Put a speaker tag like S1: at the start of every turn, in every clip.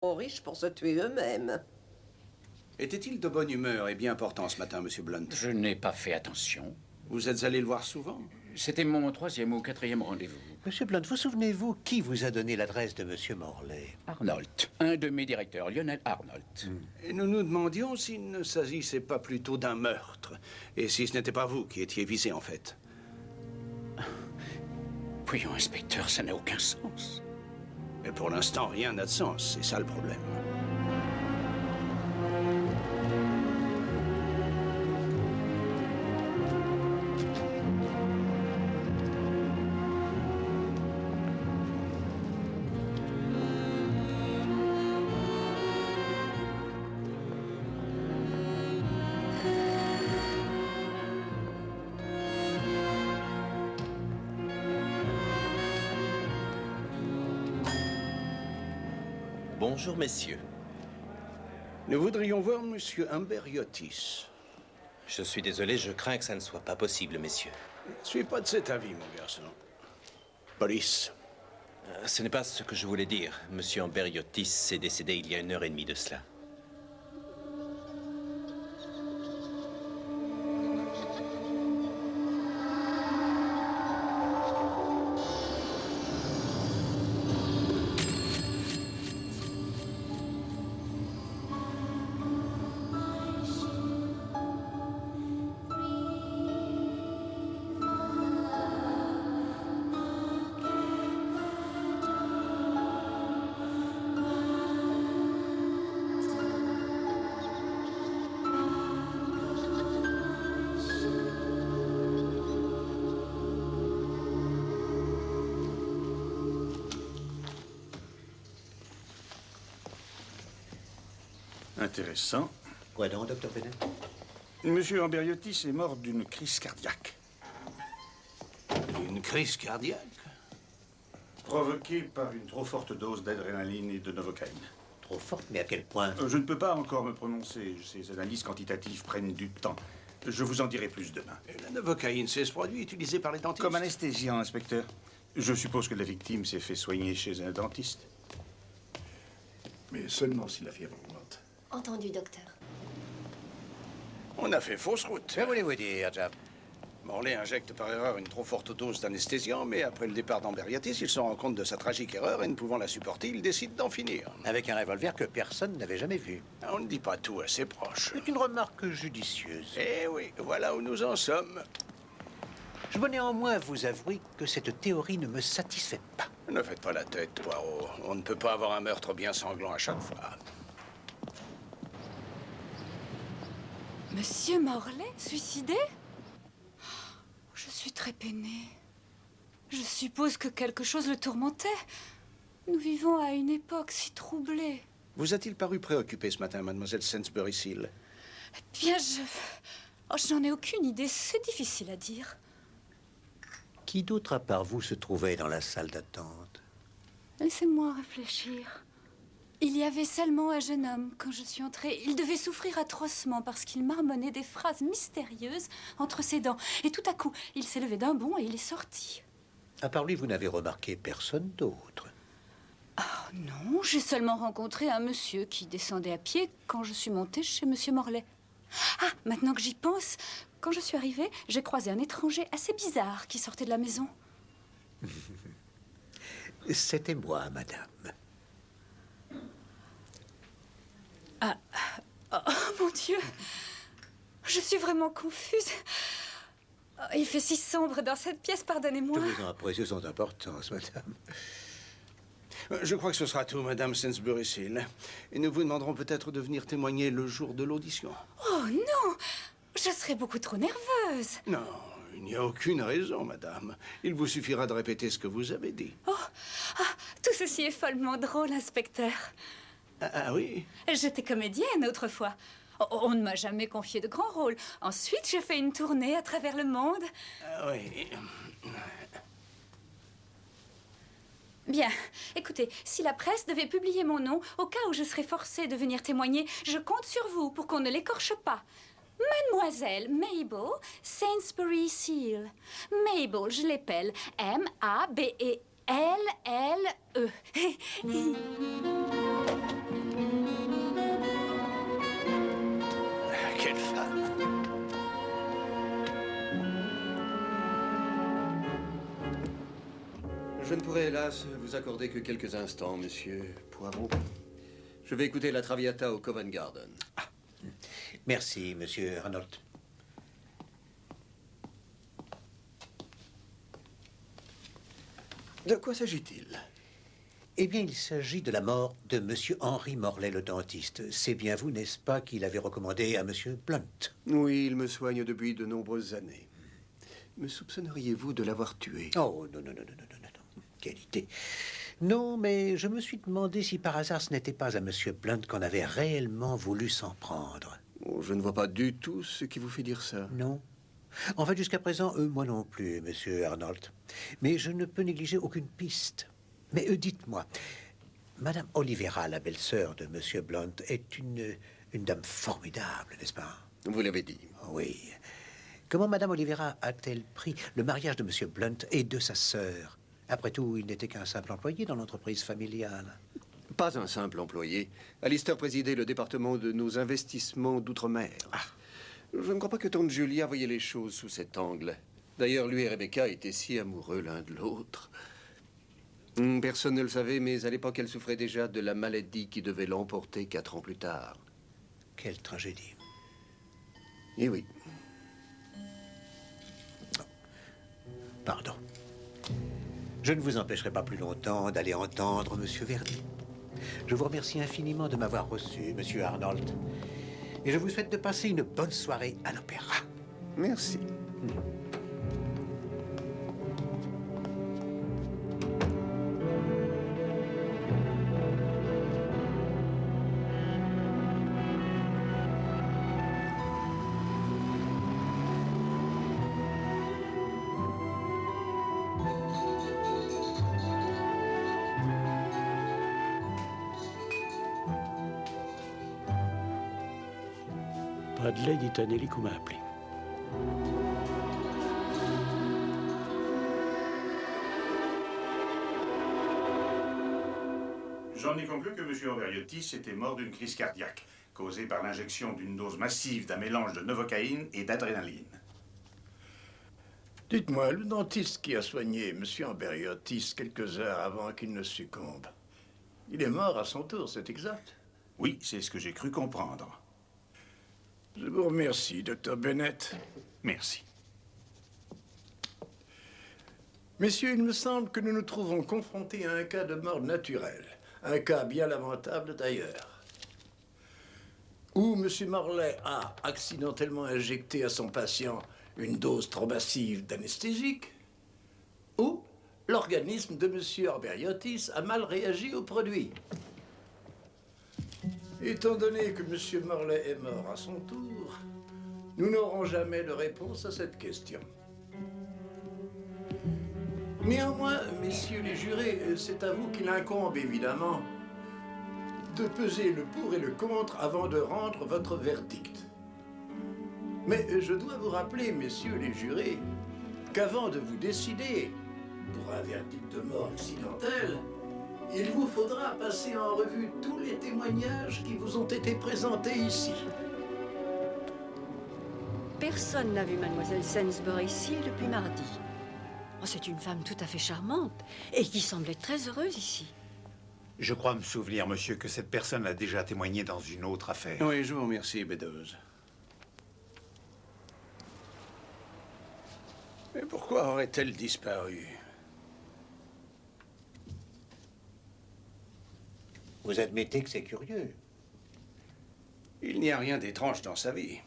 S1: Trop riches pour se tuer eux-mêmes.
S2: Était-il de bonne humeur et bien portant ce matin, Monsieur Blunt?
S3: Je n'ai pas fait attention.
S2: Vous êtes allé le voir souvent?
S3: C'était mon 3e ou 4e rendez-vous.
S4: Monsieur Blunt, vous souvenez-vous qui vous a donné l'adresse de Monsieur Morley?
S3: Arnold. Un de mes directeurs, Lionel Arnold.
S2: Et nous nous demandions s'il ne s'agissait pas plutôt d'un meurtre. Et si ce n'était pas vous qui étiez visé, en fait.
S3: Voyons, inspecteur, ça n'a aucun sens.
S2: Et pour l'instant, rien n'a de sens. C'est ça le problème.
S5: Bonjour, messieurs.
S2: Nous voudrions voir Monsieur Imberiotis.
S5: Je suis désolé, je crains que ça ne soit pas possible, messieurs.
S2: Je ne suis pas de cet avis, mon garçon. Police.
S5: Ce n'est pas ce que je voulais dire. Monsieur Imberiotis est décédé il y a 1h30 de cela.
S6: Intéressant.
S4: Quoi donc, docteur Bennett?
S6: Monsieur Imberiotis est mort d'une crise cardiaque.
S2: Une crise cardiaque?
S6: Provoquée par une trop forte dose d'adrénaline et de novocaïne.
S4: Trop forte, mais à quel point?
S6: Je ne peux pas encore me prononcer. Ces analyses quantitatives prennent du temps. Je vous en dirai plus demain.
S2: Et la novocaïne, c'est ce produit utilisé par les dentistes?
S6: Comme anesthésiant, inspecteur. Je suppose que la victime s'est fait soigner chez un dentiste.
S7: Mais seulement si la fièvre augmente.
S8: Entendu, docteur.
S2: On a fait fausse route.
S4: Que voulez-vous dire, Jack?
S2: Morley injecte par erreur une trop forte dose d'anesthésiant, mais après le départ d'Imberiotis, il se rend compte de sa tragique erreur et ne pouvant la supporter, il décide d'en finir.
S4: Avec un revolver que personne n'avait jamais vu.
S2: On ne dit pas tout à ses proches.
S4: C'est une remarque judicieuse.
S2: Eh oui, voilà où nous en sommes.
S4: Je veux néanmoins vous avouer que cette théorie ne me satisfait pas.
S2: Ne faites pas la tête, Poirot. On ne peut pas avoir un meurtre bien sanglant à chaque fois.
S9: Monsieur Morley, suicidé? Je suis très peinée. Je suppose que quelque chose le tourmentait. Nous vivons à une époque si troublée.
S2: Vous a-t-il paru préoccupé ce matin, mademoiselle Sainsbury Seal?
S9: Eh bien, je n'en ai aucune idée. C'est difficile à dire.
S4: Qui d'autre à part vous se trouvait dans la salle d'attente?
S9: Laissez-moi réfléchir. Il y avait seulement un jeune homme quand je suis entrée. Il devait souffrir atrocement parce qu'il marmonnait des phrases mystérieuses entre ses dents. Et tout à coup, il s'est levé d'un bond et il est sorti.
S4: À part lui, vous n'avez remarqué personne d'autre?
S9: Ah non, j'ai seulement rencontré un monsieur qui descendait à pied quand je suis montée chez monsieur Morley. Ah, maintenant que j'y pense, quand je suis arrivée, j'ai croisé un étranger assez bizarre qui sortait de la maison.
S4: C'était moi, madame.
S9: Oh, mon Dieu! Je suis vraiment confuse. Oh, il fait si sombre dans cette pièce, pardonnez-moi.
S4: Je vous en apprécie son importance, madame.
S2: Je crois que ce sera tout, madame Sainsbury Seal. Et nous vous demanderons peut-être de venir témoigner le jour de l'audition.
S9: Oh non! Je serais beaucoup trop nerveuse.
S2: Non, il n'y a aucune raison, madame. Il vous suffira de répéter ce que vous avez dit.
S9: Oh, tout ceci est follement drôle, inspecteur.
S2: Ah oui?
S9: J'étais comédienne autrefois. On ne m'a jamais confié de grands rôles. Ensuite, j'ai fait une tournée à travers le monde.
S2: Ah oui.
S9: Bien, écoutez, si la presse devait publier mon nom, au cas où je serais forcée de venir témoigner, je compte sur vous pour qu'on ne l'écorche pas. Mademoiselle Mabel Sainsbury Seal. Mabel, je l'appelle M-A-B-E-L-L-E.
S7: Je ne pourrai hélas vous accorder que quelques instants, monsieur Poirot. Je vais écouter la Traviata au Covent Garden.
S4: Merci, monsieur Arnold.
S7: De quoi s'agit-il?
S4: Eh bien, il s'agit de la mort de monsieur Henry Morley, le dentiste. C'est bien vous, n'est-ce pas, qui l'avez recommandé à monsieur Blunt?
S7: Oui, il me soigne depuis de nombreuses années. Me soupçonneriez-vous de l'avoir tué?
S4: Oh, non, non, non, non, non, non, non. Quelle idée. Non, mais je me suis demandé si par hasard ce n'était pas à monsieur Blunt qu'on avait réellement voulu s'en prendre.
S7: Oh, je ne vois pas du tout ce qui vous fait dire ça.
S4: Non. En fait, jusqu'à présent, moi non plus, monsieur Arnold. Mais je ne peux négliger aucune piste. Mais dites-moi, Madame Olivera, la belle-sœur de monsieur Blunt, est une dame formidable, n'est-ce pas?
S7: Vous l'avez dit.
S4: Oui. Comment Madame Olivera a-t-elle pris le mariage de monsieur Blunt et de sa sœur? Après tout, il n'était qu'un simple employé dans l'entreprise familiale.
S7: Pas un simple employé. Alistair présidait le département de nos investissements d'outre-mer. Je ne crois pas que tante Julia voyait les choses sous cet angle. D'ailleurs, lui et Rebecca étaient si amoureux l'un de l'autre. Personne ne le savait, mais à l'époque, elle souffrait déjà de la maladie qui devait l'emporter 4 ans plus tard.
S4: Quelle tragédie.
S7: Eh oui.
S4: Pardon. Je ne vous empêcherai pas plus longtemps d'aller entendre monsieur Verdi. Je vous remercie infiniment de m'avoir reçu, monsieur Arnold. Et je vous souhaite de passer une bonne soirée à l'opéra.
S7: Merci.
S8: Bradley dit à Nelly qu'on m'a appelé.
S6: J'en ai conclu que M. Amberiotis était mort d'une crise cardiaque, causée par l'injection d'une dose massive d'un mélange de novocaïne et d'adrénaline.
S8: Dites-moi, le dentiste qui a soigné M. Amberiotis quelques heures avant qu'il ne succombe, il est mort à son tour, c'est exact?
S6: Oui, c'est ce que j'ai cru comprendre.
S8: Je vous remercie, Dr. Bennett.
S6: Merci.
S8: Messieurs, il me semble que nous nous trouvons confrontés à un cas de mort naturelle. Un cas bien lamentable d'ailleurs. Où M. Morley a accidentellement injecté à son patient une dose trop massive d'anesthésique, ou l'organisme de M. Amberiotis a mal réagi au produit. Étant donné que M. Morley est mort à son tour, nous n'aurons jamais de réponse à cette question. Néanmoins, messieurs les jurés, c'est à vous qu'il incombe, évidemment, de peser le pour et le contre avant de rendre votre verdict. Mais je dois vous rappeler, messieurs les jurés, qu'avant de vous décider pour un verdict de mort accidentelle, il vous faudra passer en revue tous les témoignages qui vous ont été présentés ici.
S10: Personne n'a vu mademoiselle Sainsbury Seal depuis mardi. Oh, c'est une femme tout à fait charmante et qui semble être très heureuse ici.
S6: Je crois me souvenir, monsieur, que cette personne a déjà témoigné dans une autre affaire.
S2: Oui, je vous remercie, Beddoes. Mais pourquoi aurait-elle disparu?
S4: Vous admettez que c'est curieux?
S2: Il n'y a rien d'étrange dans sa vie.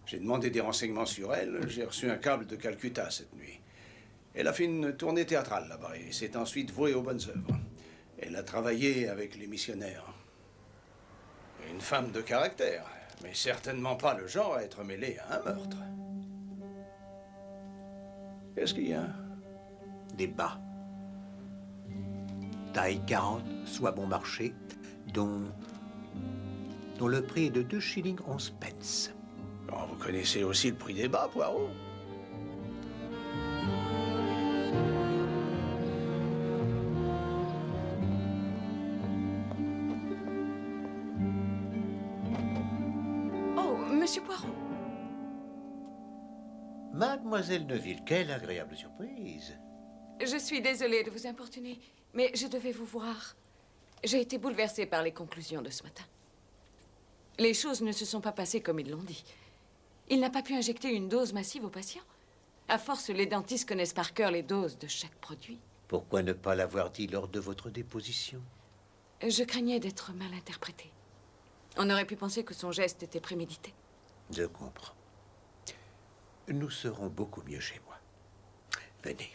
S2: J'ai demandé des renseignements sur elle, j'ai reçu un câble de Calcutta cette nuit. Elle a fait une tournée théâtrale là-bas et s'est ensuite vouée aux bonnes œuvres. Elle a travaillé avec les missionnaires. Une femme de caractère, mais certainement pas le genre à être mêlée à un meurtre. Qu'est-ce qu'il y a?
S4: Des bas. Taille 40, soit bon marché, dont le prix est de 2 shillings 11 pence.
S2: Oh, vous connaissez aussi le prix des bas, Poirot?
S9: Oh, Monsieur Poirot.
S4: Mademoiselle Neville, quelle agréable surprise.
S11: Je suis désolée de vous importuner, mais je devais vous voir. J'ai été bouleversée par les conclusions de ce matin. Les choses ne se sont pas passées comme ils l'ont dit. Il n'a pas pu injecter une dose massive aux patients. À force, les dentistes connaissent par cœur les doses de chaque produit.
S4: Pourquoi ne pas l'avoir dit lors de votre déposition?
S11: Je craignais d'être mal interprétée. On aurait pu penser que son geste était prémédité.
S4: Je comprends. Nous serons beaucoup mieux chez moi. Venez.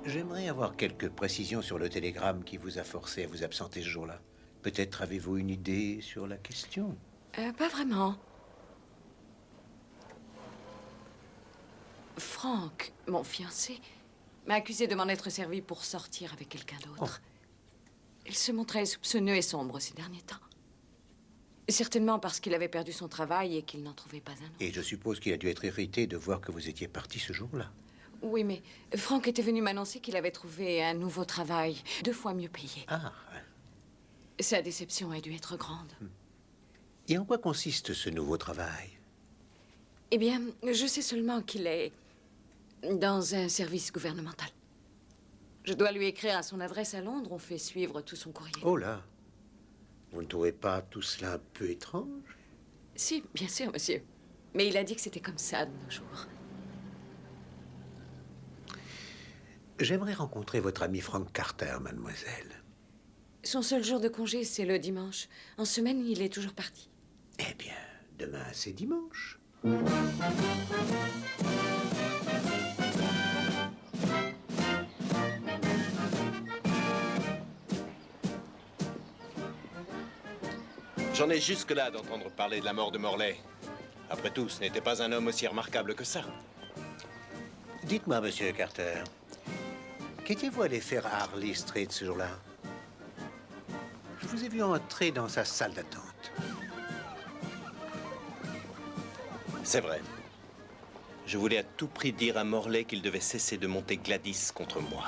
S4: J'aimerais avoir quelques précisions sur le télégramme qui vous a forcé à vous absenter ce jour-là. Peut-être avez-vous une idée sur la question?
S11: Pas vraiment. Frank, mon fiancé, m'a accusé de m'en être servi pour sortir avec quelqu'un d'autre. Il se montrait soupçonneux et sombre ces derniers temps. Certainement parce qu'il avait perdu son travail et qu'il n'en trouvait pas un autre.
S4: Et je suppose qu'il a dû être irrité de voir que vous étiez parti ce jour-là.
S11: Oui, mais Frank était venu m'annoncer qu'il avait trouvé un nouveau travail, 2 fois mieux payé.
S4: Ah.
S11: Sa déception a dû être grande.
S4: Et en quoi consiste ce nouveau travail?
S11: Eh bien, je sais seulement qu'il est dans un service gouvernemental. Je dois lui écrire à son adresse à Londres. On fait suivre tout son courrier.
S4: Oh là! Vous ne trouvez pas tout cela un peu étrange?
S11: Si, bien sûr, monsieur. Mais il a dit que c'était comme ça de nos jours.
S4: J'aimerais rencontrer votre ami Frank Carter, mademoiselle.
S11: Son seul jour de congé, c'est le dimanche. En semaine, il est toujours parti.
S4: Eh bien, demain, c'est dimanche.
S5: J'en ai jusque-là d'entendre parler de la mort de Morley. Après tout, ce n'était pas un homme aussi remarquable que ça.
S4: Dites-moi, monsieur Carter, qu'étiez-vous allé faire à Harley Street ce jour-là? Je vous ai vu entrer dans sa salle d'attente.
S5: C'est vrai. Je voulais à tout prix dire à Morley qu'il devait cesser de monter Gladys contre moi.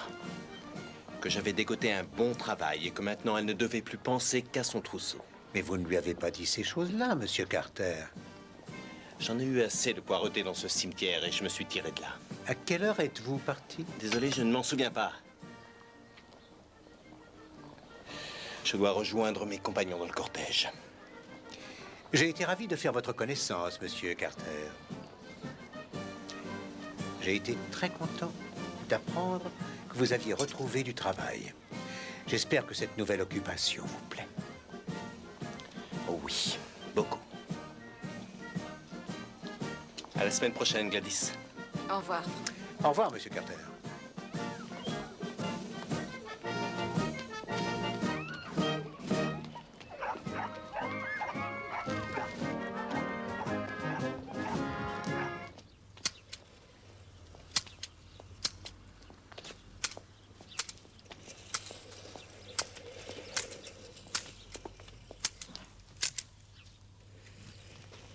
S5: Que j'avais dégoté un bon travail et que maintenant elle ne devait plus penser qu'à son trousseau.
S4: Mais vous ne lui avez pas dit ces choses-là, monsieur Carter.
S5: J'en ai eu assez de poireauter dans ce cimetière et je me suis tiré de là.
S4: À quelle heure êtes-vous parti?
S5: Désolé, je ne m'en souviens pas. Je dois rejoindre mes compagnons dans le cortège.
S4: J'ai été ravi de faire votre connaissance, monsieur Carter. J'ai été très content d'apprendre que vous aviez retrouvé du travail. J'espère que cette nouvelle occupation vous plaît.
S5: Oh oui, beaucoup. À la semaine prochaine, Gladys.
S11: Au revoir.
S4: Au revoir, monsieur Carter.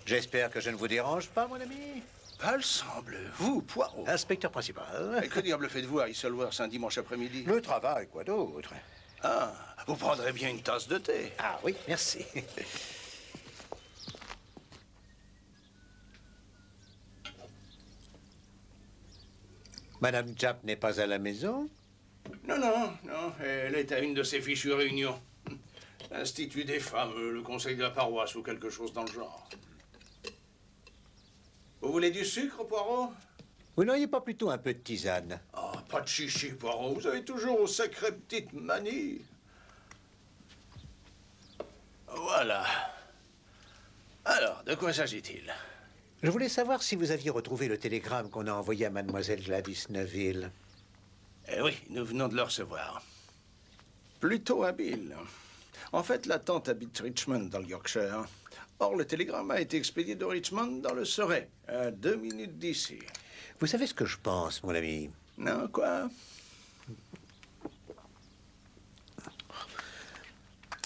S4: J'espère que je ne vous dérange pas, mon ami.
S2: Pas le semble. Vous, Poirot.
S4: Inspecteur principal.
S2: Mais que diable faites-vous à Isleworth un dimanche après-midi?
S4: Le travail, quoi d'autre?
S2: Ah, vous prendrez bien une tasse de thé.
S4: Ah oui, merci. Madame Japp n'est pas à la maison?
S2: Non, non, non. Elle est à une de ces fichues réunions. L'Institut des femmes, le conseil de la paroisse ou quelque chose dans le genre. Vous voulez du sucre, Poirot?
S4: Vous n'auriez pas plutôt un peu de tisane?
S2: Oh, pas de chichi, Poirot. Vous avez toujours vos sacrées petites manies. Voilà. Alors, de quoi s'agit-il?
S4: Je voulais savoir si vous aviez retrouvé le télégramme qu'on a envoyé à mademoiselle Gladys Neville.
S2: Eh oui, nous venons de le recevoir. Plutôt habile. En fait, la tante habite Richmond, dans le Yorkshire. Or, le télégramme a été expédié de Richmond dans le Surrey, à 2 minutes d'ici.
S4: Vous savez ce que je pense, mon ami?
S2: Non, quoi?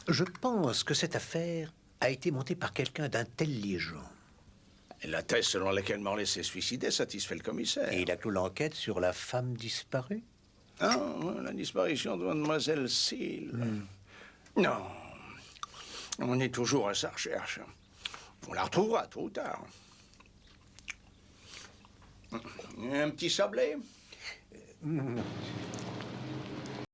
S4: Je pense que cette affaire a été montée par quelqu'un d'intelligent.
S2: La thèse selon laquelle Morley s'est suicidé satisfait le commissaire.
S4: Et il a clos l'enquête sur la femme disparue?
S2: Ah, la disparition de mademoiselle Seal. Non. On est toujours à sa recherche. On la retrouvera tôt ou tard. Un petit sablé?